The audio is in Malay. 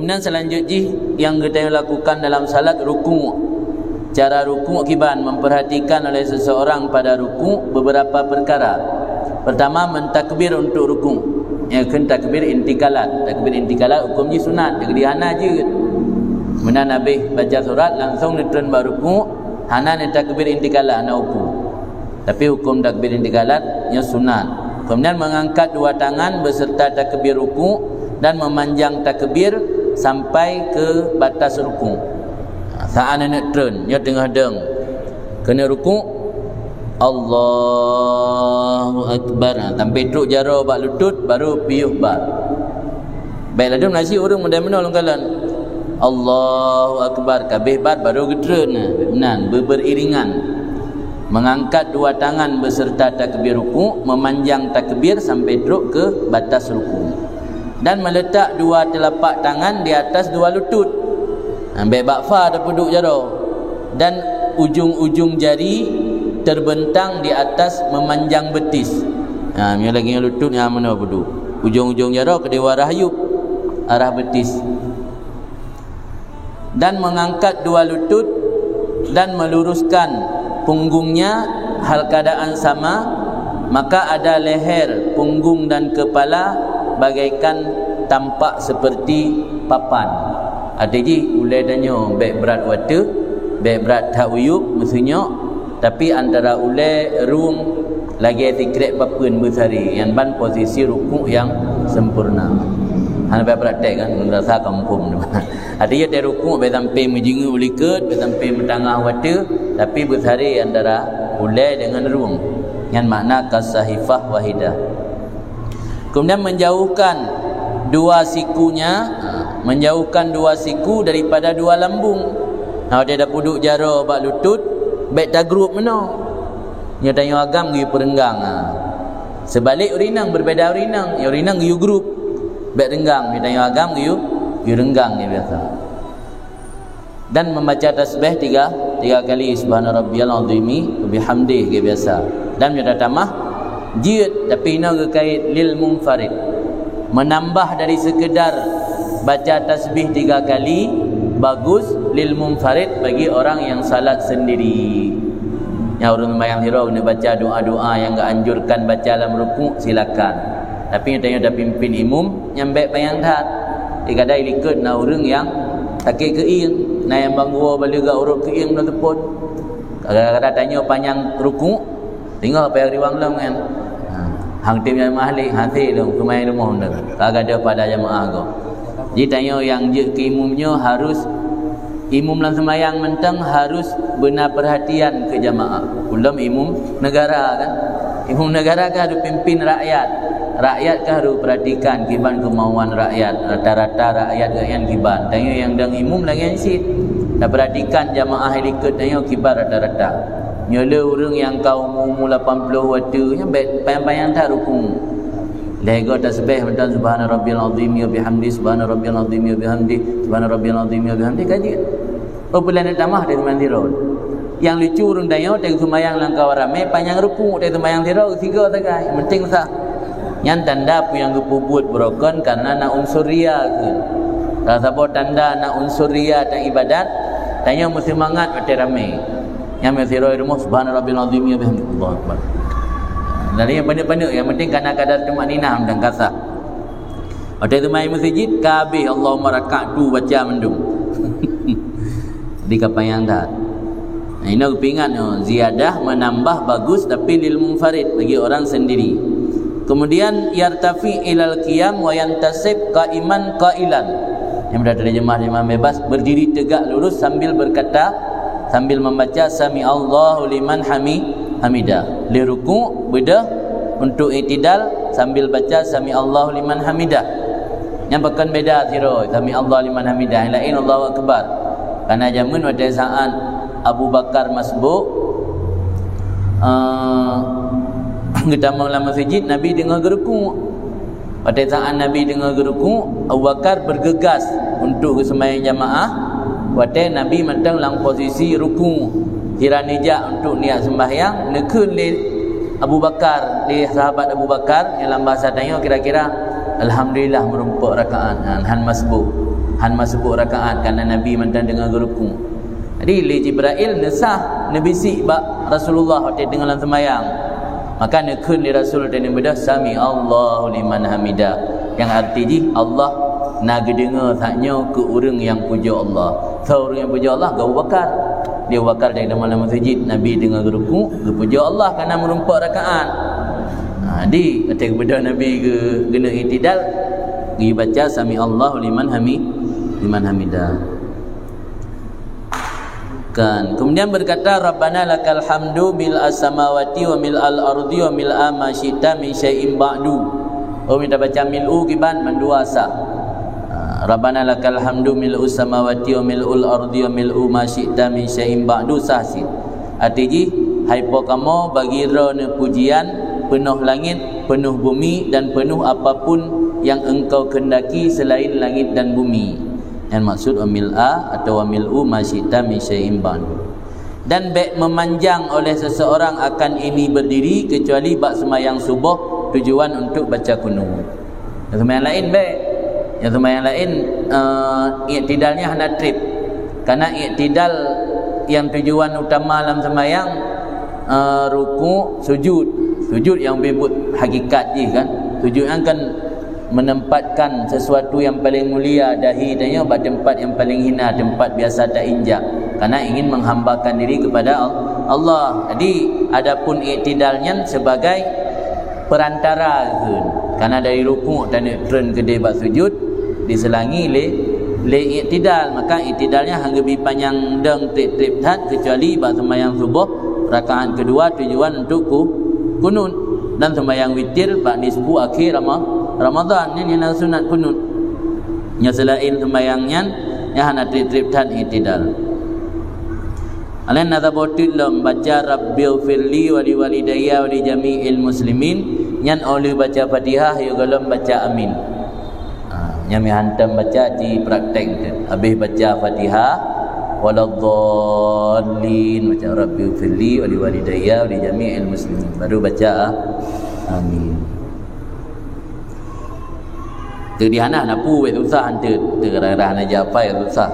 Kemudian selanjutnya yang kita lakukan dalam salat ruku'. Cara ruku' kiban memperhatikan oleh seseorang pada ruku' beberapa perkara. Pertama, mentakbir untuk ruku'. Ya kan takbir intikalat. Takbir intikalat hukumnya sunat, jadi hana je. Kemudian Nabi baca surat langsung ditun baruku, hana ni takbir intikalat ana ruku'. Tapi hukum takbir intikalat nya sunat. Kemudian mengangkat dua tangan beserta takbir ruku' dan memanjang takbir sampai ke batas ruku'. Saat nak turun, nya tengah deng. Kena ruku', Allahu Akbar. Sampai teruk jara bak lutut baru piuh bak. Baiklah dia nasi orang mudah-mudah longkalan. Allahu Akbar kabeh bat baru getreun. Benan beriringan. Mengangkat dua tangan beserta takbir ruku', memanjang takbir sampai teruk ke batas ruku'. Dan meletak dua telapak tangan di atas dua lutut. Ambil bakfa dah duduk jaro. Dan ujung-ujung jari terbentang di atas memanjang betis. Ni lagi lutut yang mana duduk. Ujung-ujung jaro ke dewa rahyub arah betis. Dan mengangkat dua lutut dan meluruskan punggungnya hal keadaan sama, maka ada leher, punggung dan kepala bagaikan tampak seperti papan. Ada je ulai danyo baik berat water, baik berat tak uyup maksudnya, tapi antara ulai rum lagi tikret papun besari yang ban posisi rukuk yang sempurna. Hang baik praktek kan merasa kampung. Ada je dia rukuk baik sampai menjingu uliket, baik sampai mentangah water, tapi besari antara ulai dengan rum. Yang makna kasahifah wahidah. Kemudian menjauhkan dua sikunya, menjauhkan dua siku daripada dua lambung. Nah dia dah puduk jara bak lutut, baik tak grup mana. Dia tanya agam gi perenggang. Sebalik urinang berbeza urinang, ya urinang gi grup. Baik renggang, dia tanya agam gi renggang dia biasa. Dan membaca tasbih tiga kali subhana rabbiyal azimi wa bihamdihi dia biasa. Dan dia dah tamah jid tapi ina kait lil munfarid. Menambah dari sekedar baca tasbih 3 kali bagus lil munfarid bagi orang yang salat sendiri. Yang orang sembahyang sirah kena baca doa-doa yang enggak anjurkan baca dalam rukuk silakan. Tapi yang tanya dah pimpin imam yang baik payang dah. Dikadai likut na orang yang sakit keing, na yang bangwa balik gak urut keing na tepun. Kadang-kadang tanya panjang rukuk, tengok apa yang riwang lam kan. Hang tim yang mahli hati tu kemai rumah dah. Kagak ada pada jemaah kau. Jadi tanya yang je ke imamnya harus imam dalam sembahyang mentang harus benar perhatian ke jemaah. Belum imam negara kan. Imam negara kan harus pimpin rakyat. Rakyat kan harus perhatikan kiban kemauan rakyat. Rata-rata rakyat yang kiban. Tanya yang dang imam lagi yang sit. Dah perhatikan jemaah ikut tanya kiban rata-rata. Nyola orang yang kau umur 80 waktu yang baik payang-payang tak rukun. Lega tasbih betul subhana rabbiyal azim wa bihamdi subhana rabbiyal azim wa bihamdi subhana rabbiyal azim wa bihamdi kaji. Apabila nak tamah dari mandirul. Yang lucu orang dayo tengok sembahyang langkau ramai panjang rukun dari sembahyang tirau 3 tagai. Penting sah. Yang tanda pu yang gepubut broken karena nak unsur riya ke. Kalau siapa tanda nak unsur riya dan ibadat, tanya mesti semangat mati ramai. Yang mesti roi rumah subhana rabbiyal azim wa bihamdi Allahu akbar. Dari yang banyak-banyak yang penting karena kadar tumaninah dan kasah. Ada tu mai masjid kabeh Allahumma raka'tu baca mendung. Di kapayang dah. Nah, ini aku ingat ziyadah menambah bagus tapi lil munfarid bagi orang sendiri. Kemudian yartafi ilal qiyam wa yantasib qa'iman qailan. Yang berada di jemaah bebas berdiri tegak lurus sambil berkata sambil membaca sami Allahu liman hamidah. Li ruku' beda untuk i'tidal sambil baca sami Allahu liman hamidah. Yang bukan beda siro sami Allahu liman hamidah. Yang lain Allahu akbar. Karena zaman pada saat Abu Bakar masbuk kita dalam masjid Nabi dengar geruku. Pada saat Nabi dengar geruku, Abu Bakar bergegas untuk sembahyang jamaah. Waktu Nabi mentang dalam posisi ruku hiranija untuk niat sembahyang nekun li Abu Bakar, li sahabat Abu Bakar dalam bahasa tanya kira-kira alhamdulillah merumpuk rakaat han masbuk han masuk rakaat kerana Nabi mantan dengan ruku. Jadi li Jibril nesah Nabi si ba Rasulullah waktu dengan dalam sembahyang. Maka nekun di Rasul dan bedah sami Allahu liman hamidah. Yang arti ji Allah nak dengar taknya ke orang yang puja Allah. So orang yang puja Allah Abu Bakar. Dia Bakar dari dalam masjid Nabi dengan ruku, dia puja Allah kerana merumpak rakaat. Di ketika bedah Nabi ke kena i'tidal, pergi baca sami Allahu liman hamidah. Kan. Kemudian berkata Rabbana lakal hamdu bil as-samawati wa mil al-ardi wa mil ma syi'ta min syai'in ba'du. Oh minta baca mil'u kiban manduasa. Rabbana lakal hamdu mil'u samawati wa mil'ul ardi wa mil'u ma syi'ta min syai'in ba'du sahsi. Artinya hai kamu bagi rona pujian penuh langit, penuh bumi dan penuh apapun yang engkau kendaki selain langit dan bumi. Yang maksud amil'a atau amil'u masyita min syai'in ba'du. Dan baik memanjang oleh seseorang akan ini berdiri kecuali bak sembahyang subuh tujuan untuk baca kunut. Yang sembahyang lain baik. Yang sembahyang lain i'tidalnya hanya trip. Karena i'tidal yang tujuan utama dalam sembahyang ruku, sujud. Sujud yang berbuat hakikat je kan. Sujud yang kan menempatkan sesuatu yang paling mulia dahi dannya pada tempat yang paling hina, tempat biasa tak injak, karena ingin menghambakan diri kepada Allah. Jadi adapun i'tidalnya sebagai perantara kan, karena dari rukuk dan turun ke debat sujud diselangi le i'tidal, maka i'tidalnya hangga bi panjang deng trip tat kecuali bab sembahyang subuh rakaat kedua tujuan untuk kunut, dan sembahyang witir bab nisfu akhir Ramadan ni yang sunat kunut. Yang selain sembahyangnya yang hana trip dan i'tidal. Alain nadabotil lam baca Rabbil firli wa li walidayya wa li jami'il muslimin, yang oleh baca Fatihah ya galam baca amin. Yang hantam baca di praktek tu. Habis baca Fatihah waladdallin, baca Rabbil firli wa li walidayya wa li jami'il muslimin, baru baca amin. Di hana nak pu susah hantu tergarah nak japai susah.